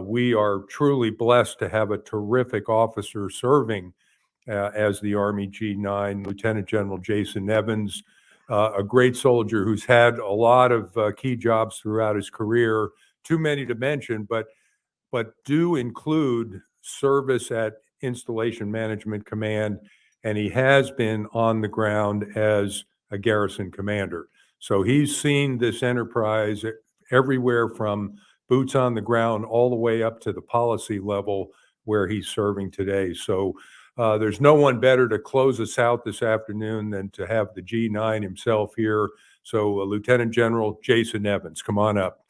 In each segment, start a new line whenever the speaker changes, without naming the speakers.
we are truly blessed to have a terrific officer serving as the Army G9, Lieutenant General Jason Evans, a great soldier who's had a lot of key jobs throughout his career, too many to mention, but do include service at Installation Management Command, and he has been on the ground as a garrison commander. So he's seen this enterprise everywhere from boots on the ground all the way up to the policy level where he's serving today. So there's no one better to close us out this afternoon than to have the G9 himself here. So Lieutenant General Jason Evans, come on up.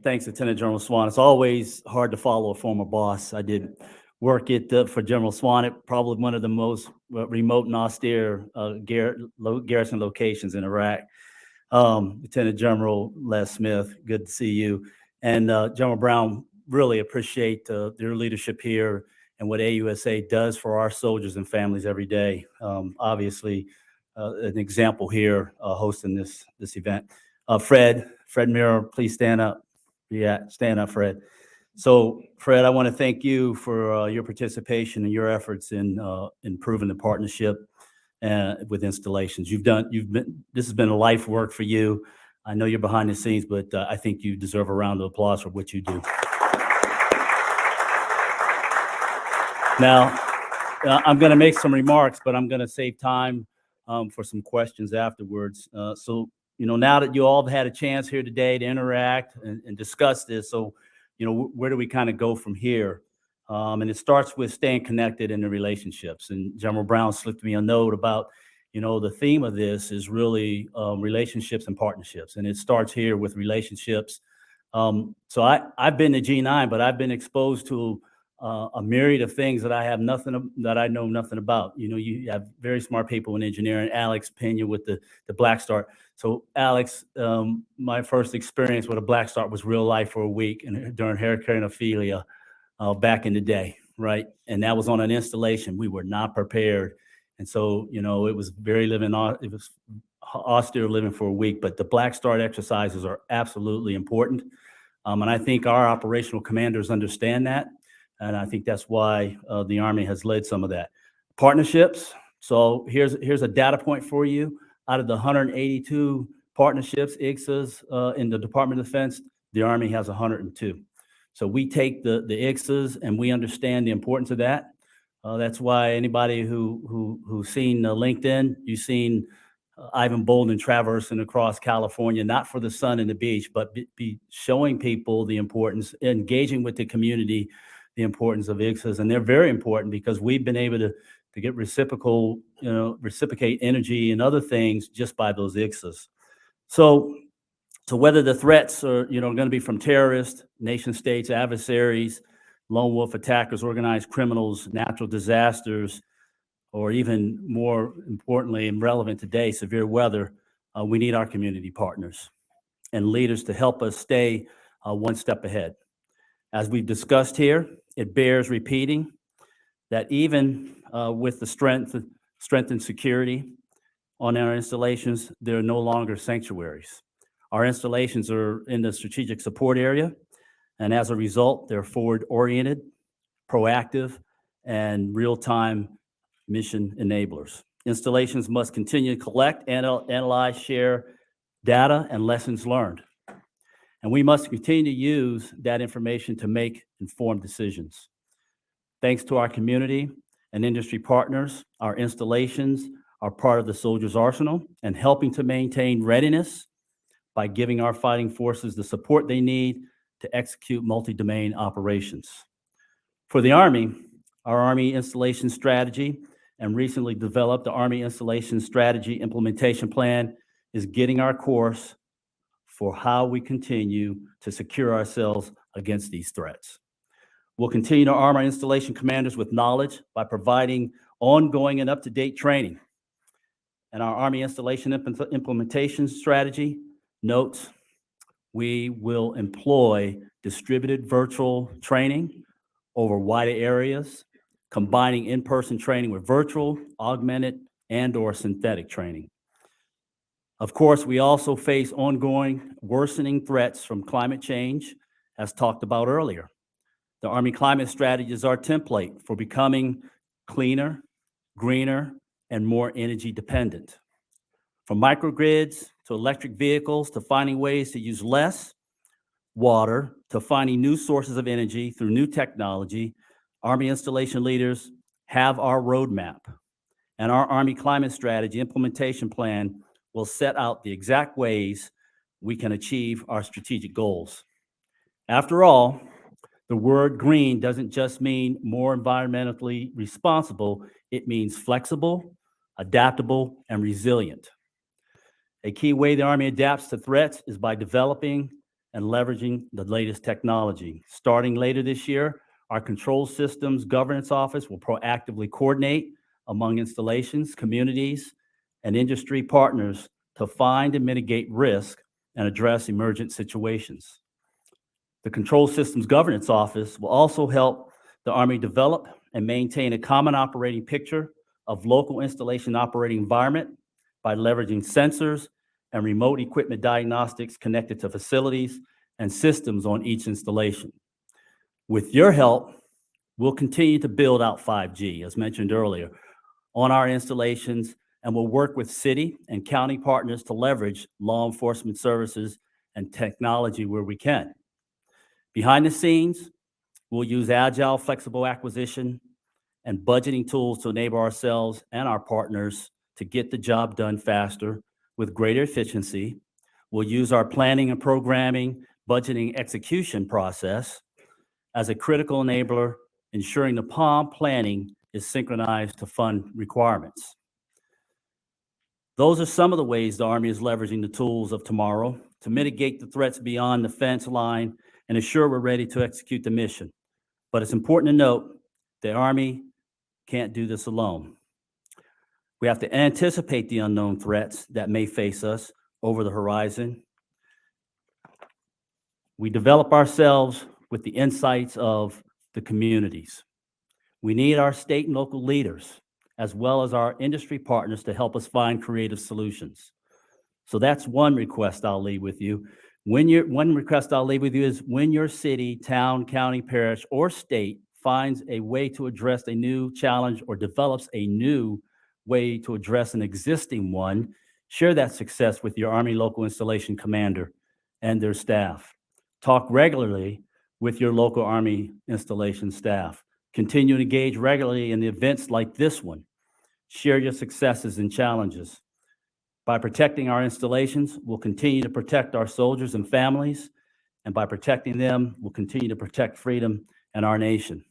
Thanks, Lieutenant General Swan. It's always hard to follow a former boss. I did work for General Swan at probably one of the most remote and austere garrison locations in Iraq. Lieutenant General Les Smith, good to see you. And General Brown, really appreciate your leadership here and what AUSA does for our soldiers and families every day. Obviously, an example here hosting this event. Fred Mirror, please stand up. Yeah, stand up, Fred. So, Fred, I want to thank you for your participation and your efforts in improving the partnership with installations. This has been a life work for you. I know you're behind the scenes, but I think you deserve a round of applause for what you do. Now, I'm going to make some remarks, but I'm going to save time for some questions afterwards. So, now that you all have had a chance here today to interact and discuss this, so, where do we kind of go from here? And it starts with staying connected in the relationships. And General Brown slipped me a note about, the theme of this is really relationships and partnerships. And it starts here with relationships. So I've been to G9, but I've been exposed to a myriad of things that I know nothing about. You have very smart people in engineering. Alex Pena with the Black Start. So Alex, my first experience with a Black Start was real life for a week and during Hurricane Ophelia back in the day, right? And that was on an installation. We were not prepared. And so, it was it was austere living for a week, but the Black Start exercises are absolutely important. And I think our operational commanders understand that. And I think that's why the Army has led some of that. Partnerships. So here's a data point for you. Out of the 182 partnerships, ICSAs in the Department of Defense, the Army has 102. So we take the ICSAs and we understand the importance of that. That's why anybody who's seen LinkedIn, you've seen Ivan Bolden traversing across California, not for the sun and the beach, but be showing people the importance, engaging with the community, the importance of ICSAs. And they're very important because we've been able to get reciprocate energy and other things just by those ICSAs. So whether the threats are, going to be from terrorists, nation states, adversaries, lone wolf attackers, organized criminals, natural disasters, or even more importantly and relevant today, severe weather, we need our community partners and leaders to help us stay one step ahead. As we've discussed here, it bears repeating that even with the strengthened security on our installations, they're no longer sanctuaries. Our installations are in the strategic support area, and as a result, they're forward-oriented, proactive, and real-time mission enablers. Installations must continue to collect, analyze, share data and lessons learned. And we must continue to use that information to make informed decisions. Thanks to our community and industry partners, our installations are part of the soldier's arsenal and helping to maintain readiness by giving our fighting forces the support they need to execute multi-domain operations. For the Army, our Army Installation Strategy and recently developed the Army Installation Strategy Implementation Plan is getting our course for how we continue to secure ourselves against these threats. We'll continue to arm our installation commanders with knowledge by providing ongoing and up-to-date training. And our Army Installation Implementation Strategy notes we will employ distributed virtual training over wider areas, combining in-person training with virtual, augmented, and/or synthetic training. Of course, we also face ongoing worsening threats from climate change, as talked about earlier. The Army climate strategy is our template for becoming cleaner, greener, and more energy dependent. From microgrids to electric vehicles to finding ways to use less water to finding new sources of energy through new technology, Army installation leaders have our roadmap. And our Army climate strategy implementation plan will set out the exact ways we can achieve our strategic goals. After all, the word green doesn't just mean more environmentally responsible, it means flexible, adaptable, and resilient. A key way the Army adapts to threats is by developing and leveraging the latest technology. Starting later this year, our Control Systems Governance Office will proactively coordinate among installations, communities, and industry partners to find and mitigate risk and address emergent situations. The Control Systems Governance Office will also help the Army develop and maintain a common operating picture of local installation operating environment by leveraging sensors and remote equipment diagnostics connected to facilities and systems on each installation. With your help, we'll continue to build out 5G, as mentioned earlier, on our installations, and we'll work with city and county partners to leverage law enforcement services and technology where we can. Behind the scenes, we'll use agile, flexible acquisition and budgeting tools to enable ourselves and our partners to get the job done faster with greater efficiency. We'll use our planning and programming, budgeting execution process as a critical enabler, ensuring the POM planning is synchronized to fund requirements. Those are some of the ways the Army is leveraging the tools of tomorrow to mitigate the threats beyond the fence line and ensure we're ready to execute the mission. But it's important to note the Army can't do this alone. We have to anticipate the unknown threats that may face us over the horizon. We develop ourselves with the insights of the communities. We need our state and local leaders, as well as our industry partners, to help us find creative solutions. So that's one request I'll leave with you. One request I'll leave with you is when your city, town, county, parish, or state finds a way to address a new challenge or develops a new way to address an existing one, share that success with your Army local installation commander and their staff. Talk regularly with your local Army installation staff. Continue to engage regularly in events like this one. Share your successes and challenges. By protecting our installations, we'll continue to protect our soldiers and families, and by protecting them, we'll continue to protect freedom and our nation.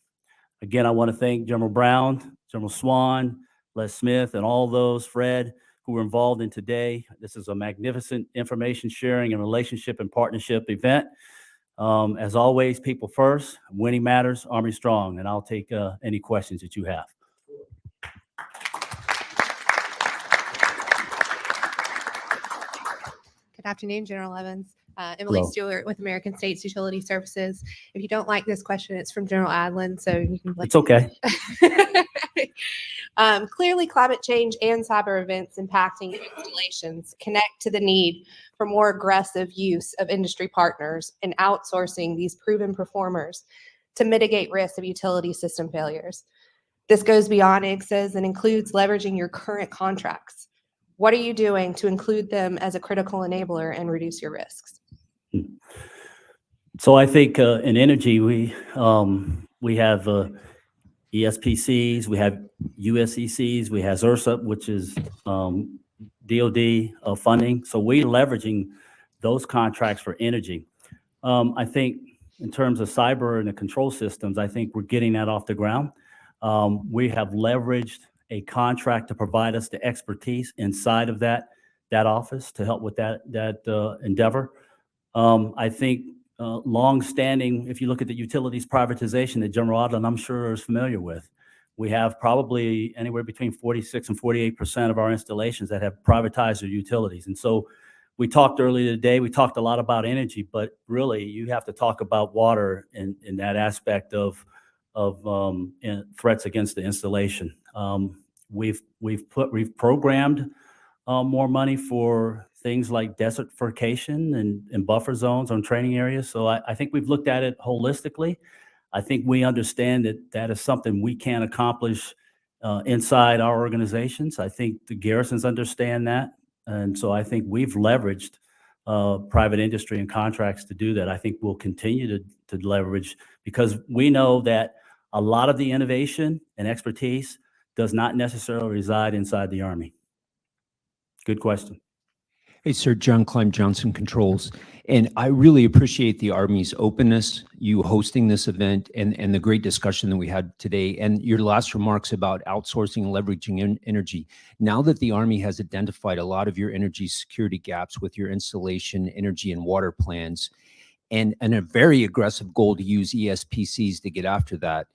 Again, I want to thank General Brown, General Swan, Les Smith, and all those, Fred, who were involved in today. This is a magnificent information sharing and relationship and partnership event. As always, people first, winning matters, Army strong, and I'll take any questions that you have.
Good afternoon, General Evans. Emily
Hello.
Stewart with American States Utility Services. If you don't like this question, it's from General Adlin, so you can.
It's okay.
Clearly, climate change and cyber events impacting installations connect to the need for more aggressive use of industry partners and outsourcing these proven performers to mitigate risk of utility system failures. This goes beyond IGSAs and includes leveraging your current contracts. What are you doing to include them as a critical enabler and reduce your risks?
So I think in energy, we have ESPCs, we have USECs, we have URSA, which is DOD funding. So we're leveraging those contracts for energy. I think in terms of cyber and the control systems, I think we're getting that off the ground. We have leveraged a contract to provide us the expertise inside of that office to help with that endeavor. I think long-standing, if you look at the utilities privatization that General Adlin, I'm sure, is familiar with, we have probably anywhere between 46 and 48% of our installations that have privatized their utilities. And so we talked earlier today, we talked a lot about energy, but really you have to talk about water in that aspect of threats against the installation. We've programmed more money for things like desertification and buffer zones on training areas. So I think we've looked at it holistically. I think we understand that that is something we can accomplish inside our organizations. I think the garrisons understand that. And so I think we've leveraged private industry and contracts to do that. I think we'll continue to leverage, because we know that a lot of the innovation and expertise does not necessarily reside inside the Army. Good question.
Hey, sir, John Climb, Johnson Controls. And I really appreciate the Army's openness, you hosting this event, and the great discussion that we had today, and your last remarks about outsourcing and leveraging energy. Now that the Army has identified a lot of your energy security gaps with your installation, energy, and water plans, and a very aggressive goal to use ESPCs to get after that,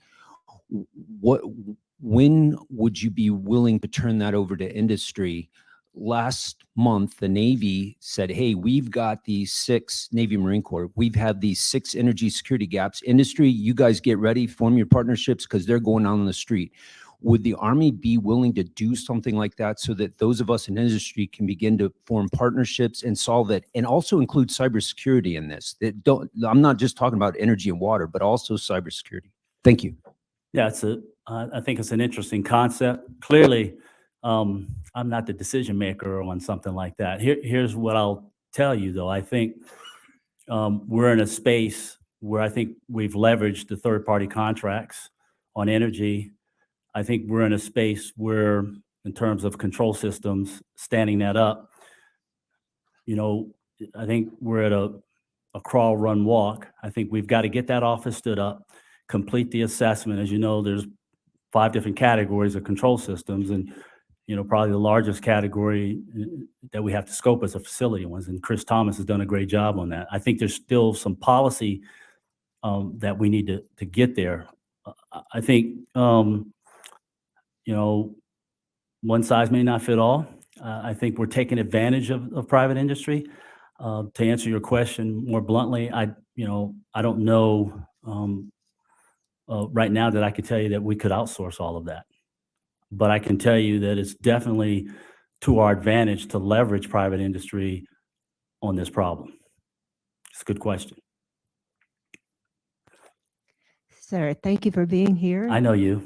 when would you be willing to turn that over to industry? Last month, the Navy said, hey, we've got these 6, Navy Marine Corps, we've had these 6 energy security gaps. Industry, you guys get ready, form your partnerships, because they're going on the street. Would the Army be willing to do something like that so that those of us in industry can begin to form partnerships and solve it, and also include cybersecurity in this? I'm not just talking about energy and water, but also cybersecurity. Thank you.
Yeah, I think it's an interesting concept. Clearly, I'm not the decision maker on something like that. Here's what I'll tell you, though. I think we're in a space where I think we've leveraged the third-party contracts on energy. I think we're in a space where, in terms of control systems, standing that up, I think we're at a crawl, run, walk. I think we've got to get that office stood up, complete the assessment. As you know, there's 5 different categories of control systems, and probably the largest category that we have to scope is the facility ones, and Chris Thomas has done a great job on that. I think there's still some policy that we need to get there. I think one size may not fit all. I think we're taking advantage of private industry. To answer your question more bluntly, I don't know right now that I could tell you that we could outsource all of that. But I can tell you that it's definitely to our advantage to leverage private industry on this problem. It's a good question.
Sir, thank you for being here.
I know you.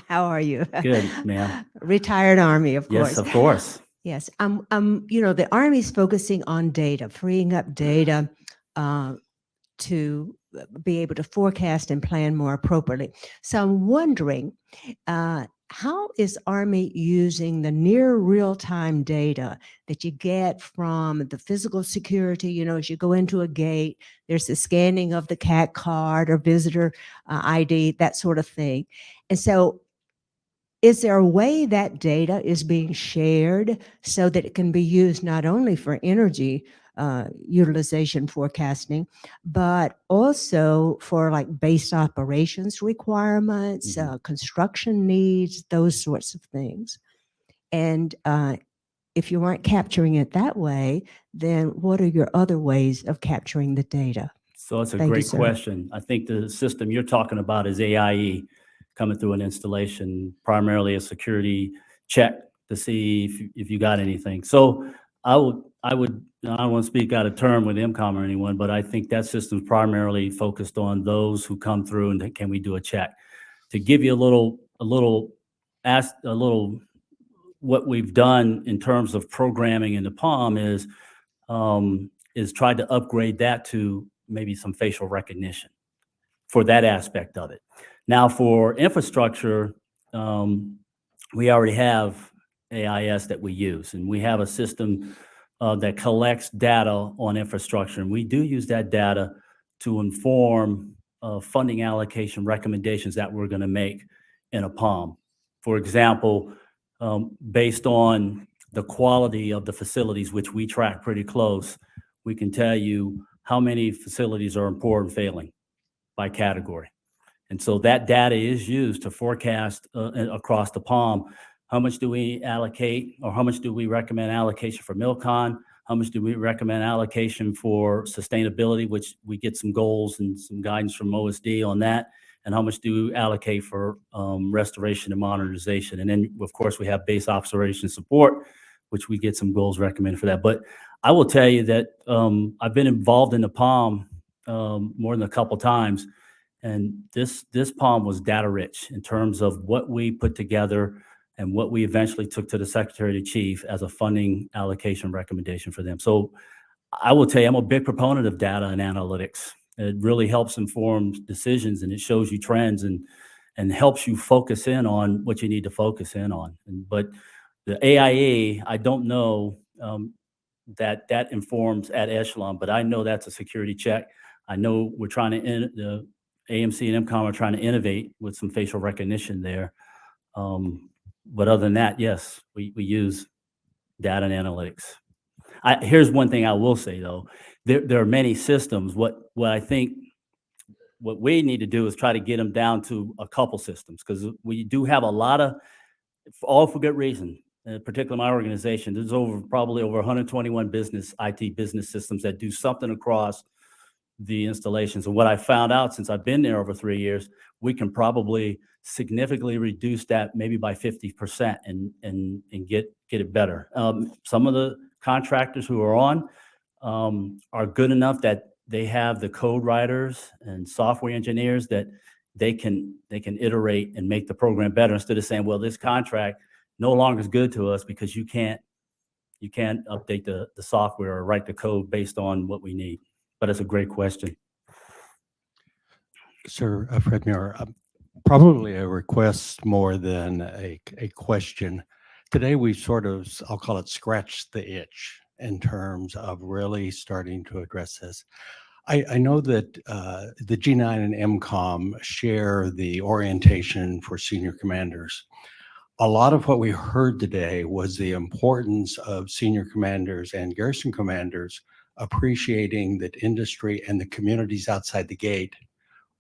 How are you?
Good, ma'am.
Retired Army, of course.
Yes, of course.
Yes. The Army's focusing on data, freeing up data to be able to forecast and plan more appropriately. So I'm wondering, how is Army using the near real-time data that you get from the physical security? As you go into a gate, there's the scanning of the CAT card or visitor ID, that sort of thing. And so is there a way that data is being shared so that it can be used not only for energy utilization forecasting, but also for like base operations requirements, construction needs, those sorts of things? And if you weren't capturing it that way, then what are your other ways of capturing the data?
So it's a
Thank you,
great
sir.
question. I think the system you're talking about is AIE, coming through an installation, primarily a security check to see if you got anything. So I don't want to speak out of turn with MCOM or anyone, but I think that system's primarily focused on those who come through and can we do a check. To give you a little what we've done in terms of programming in the POM is tried to upgrade that to maybe some facial recognition for that aspect of it. Now for infrastructure, we already have AIS that we use, and we have a system that collects data on infrastructure. And we do use that data to inform funding allocation recommendations that we're going to make in a POM. For example, based on the quality of the facilities, which we track pretty close, we can tell you how many facilities are poor and failing by category. And so that data is used to forecast across the POM. How much do we allocate, or how much do we recommend allocation for MILCON? How much do we recommend allocation for sustainability, which we get some goals and some guidance from OSD on that. and how much do we allocate for restoration and modernization. And then, of course, we have base operation support, which we get some goals recommended for that. But I will tell you that I've been involved in the POM more than a couple times, and this POM was data rich in terms of what we put together and what we eventually took to the Secretary to Chief as a funding allocation recommendation for them. So I will tell you, I'm a big proponent of data and analytics. It really helps inform decisions, and it shows you trends and helps you focus in on what you need to focus in on. But the AIA, I don't know that informs at echelon, but I know that's a security check. I know we're trying to, the AMC and MCOM are trying to innovate with some facial recognition there. But other than that, yes, we use data and analytics. Here's one thing I will say, though. There are many systems. What I think what we need to do is try to get them down to a couple systems, because we do have a lot of, all for good reason, particularly my organization. There's probably over 121 IT business systems that do something across the installations. And what I found out since I've been there over 3 years, we can probably significantly reduce that maybe by 50% and get it better. Some of the contractors who are on are good enough that they have the code writers and software engineers that they can iterate and make the program better, instead of saying, well, this contract no longer is good to us because you can't update the software or write the code based on what we need. But it's a great question.
Sir, Fred Muir, probably a request more than a question. Today we sort of, I'll call it, scratched the itch in terms of really starting to address this. I know that the G9 and MCOM share the orientation for senior commanders. A lot of what we heard today was the importance of senior commanders and garrison commanders appreciating that industry and the communities outside the gate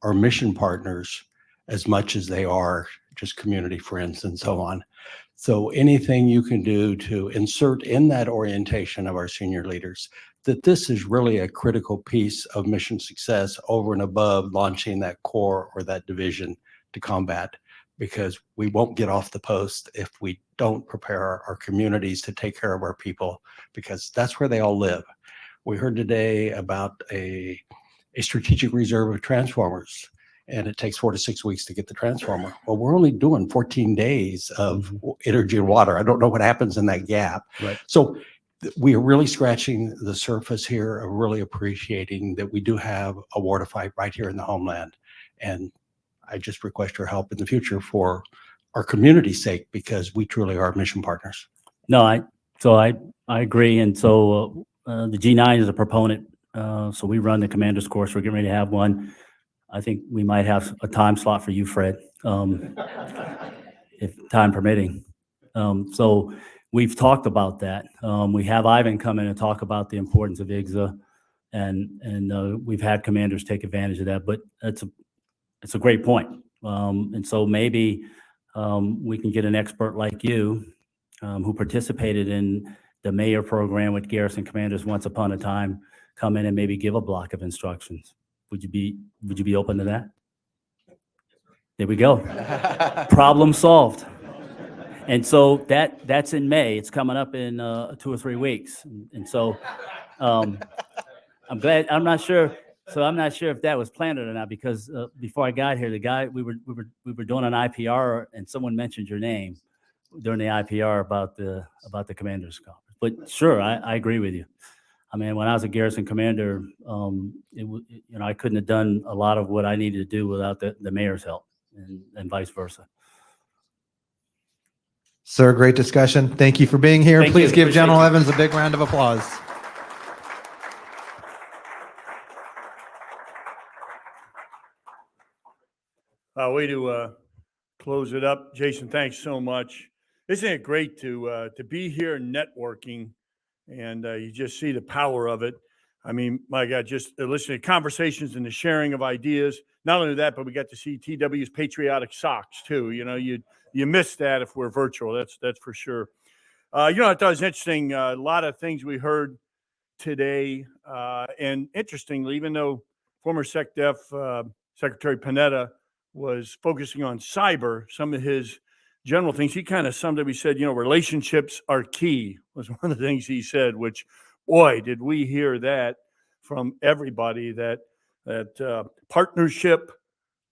are mission partners as much as they are just community friends and so on. So anything you can do to insert in that orientation of our senior leaders, that this is really a critical piece of mission success over and above launching that corps or that division to combat, because we won't get off the post if we don't prepare our communities to take care of our people, because that's where they all live. We heard today about a strategic reserve of transformers, and it takes 4 to 6 weeks to get the transformer. Well, we're only doing 14 days of energy and water. I don't know what happens in that gap.
Right.
So we are really scratching the surface here of really appreciating that we do have a war to fight right here in the homeland. And I just request your help in the future for our community's sake, because we truly are mission partners.
No, I agree. And so the G9 is a proponent. So we run the commander's course. We're getting ready to have one. I think we might have a time slot for you, Fred, if time permitting. So we've talked about that. We have Ivan come in and talk about the importance of IGZA, and we've had commanders take advantage of that. But it's a great point. And so maybe we can get an expert like you who participated in the mayor program with garrison commanders once upon a time, come in and maybe give a block of instructions. Would you be open to that? There we go. Problem solved. And so that's in May. It's coming up in 2 or 3 weeks. And so I'm glad. I'm not sure if that was planned or not, because before I got here, the guy we were doing an IPR, and someone mentioned your name during the IPR about the commander's conference. But sure, I agree with you. I mean, when I was a garrison commander, I couldn't have done a lot of what I needed to do without the mayor's help, and vice versa.
Sir, great discussion. Thank you for being here.
Thank
Please
you.
give
Appreciate
General
you.
Evans a big round of applause.
Way to close it up. Jason, thanks so much. Isn't it great to be here networking, and you just see the power of it. I mean, my God, just listening to conversations and the sharing of ideas. Not only that, but we got to see TW's patriotic socks too. You know, you miss that if we're virtual. That's for sure. I thought it was interesting. A lot of things we heard today, and interestingly, even though former SecDef Secretary Panetta was focusing on cyber, some of his general things, he kind of summed up, he said, relationships are key, was one of the things he said, which, boy, did we hear that from everybody, that partnership,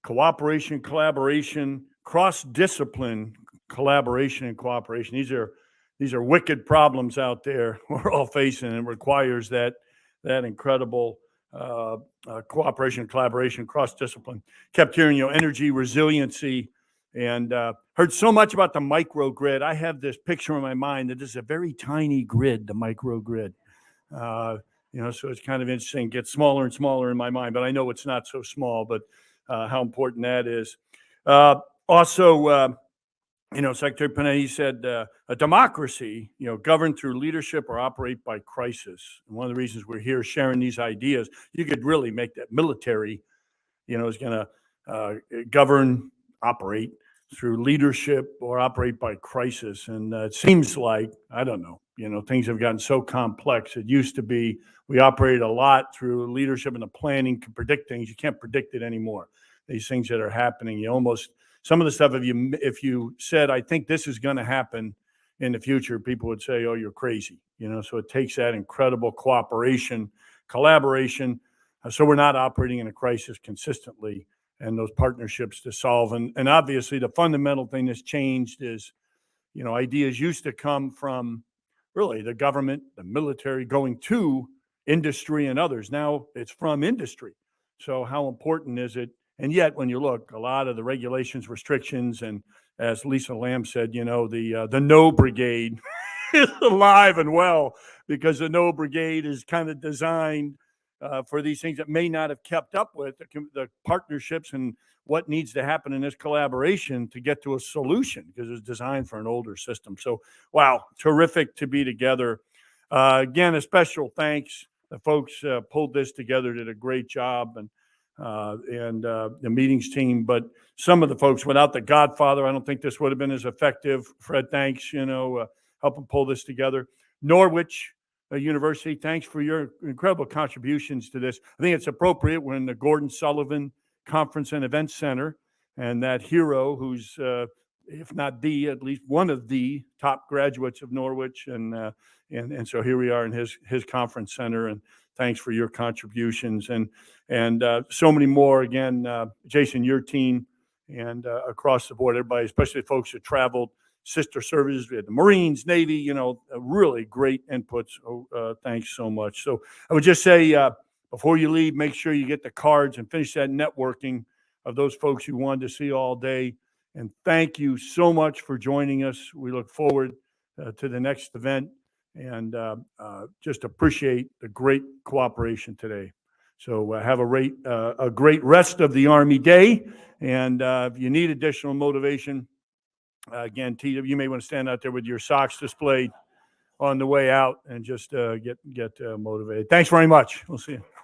cooperation, collaboration, cross-discipline collaboration and cooperation. These are wicked problems out there we're all facing, and requires that incredible cooperation, collaboration, cross-discipline. Kept hearing, energy resiliency, and heard so much about the microgrid. I have this picture in my mind that this is a very tiny grid, the microgrid. So it's kind of interesting. It gets smaller and smaller in my mind, but I know it's not so small, but how important that is. Also, Secretary Panetta, he said, a democracy, governed through leadership or operate by crisis. And one of the reasons we're here sharing these ideas, you could really make that military, is going to govern, operate through leadership or operate by crisis. And it seems like, I don't know, things have gotten so complex. It used to be we operated a lot through leadership and the planning to predict things. You can't predict it anymore. These things that are happening, some of the stuff, if you said, I think this is going to happen in the future, people would say, oh, you're crazy. So it takes that incredible cooperation, collaboration. So we're not operating in a crisis consistently, and those partnerships to solve. And obviously the fundamental thing that's changed is, ideas used to come from really the government, the military, going to industry and others. Now it's from industry. So how important is it? And yet, when you look, a lot of the regulations, restrictions, and as Lisa Lamb said, the No Brigade is alive and well, because the No Brigade is kind of designed for these things that may not have kept up with the partnerships and what needs to happen in this collaboration to get to a solution, because it's designed for an older system. So, wow, terrific to be together. Again, a special thanks. The folks pulled this together, did a great job, and the meetings team. But some of the folks, without the Godfather, I don't think this would have been as effective. Fred, thanks, helping pull this together. Norwich University, thanks for your incredible contributions to this. I think it's appropriate. We're in the Gordon Sullivan Conference and Events Center, and that hero who's, if not the, at least one of the top graduates of Norwich. And so here we are in his conference center, and thanks for your contributions, and so many more. Again, Jason, your team, and across the board, everybody, especially folks that traveled, sister services, we had the Marines, Navy, really great inputs. Thanks so much. So I would just say, before you leave, make sure you get the cards and finish that networking of those folks you wanted to see all day. And thank you so much for joining us. We look forward to the next event, and just appreciate the great cooperation today. So have a great rest of the Army Day. And if you need additional motivation, again, T, you may want to stand out there with your socks displayed on the way out and just get motivated. Thanks very much. We'll see you.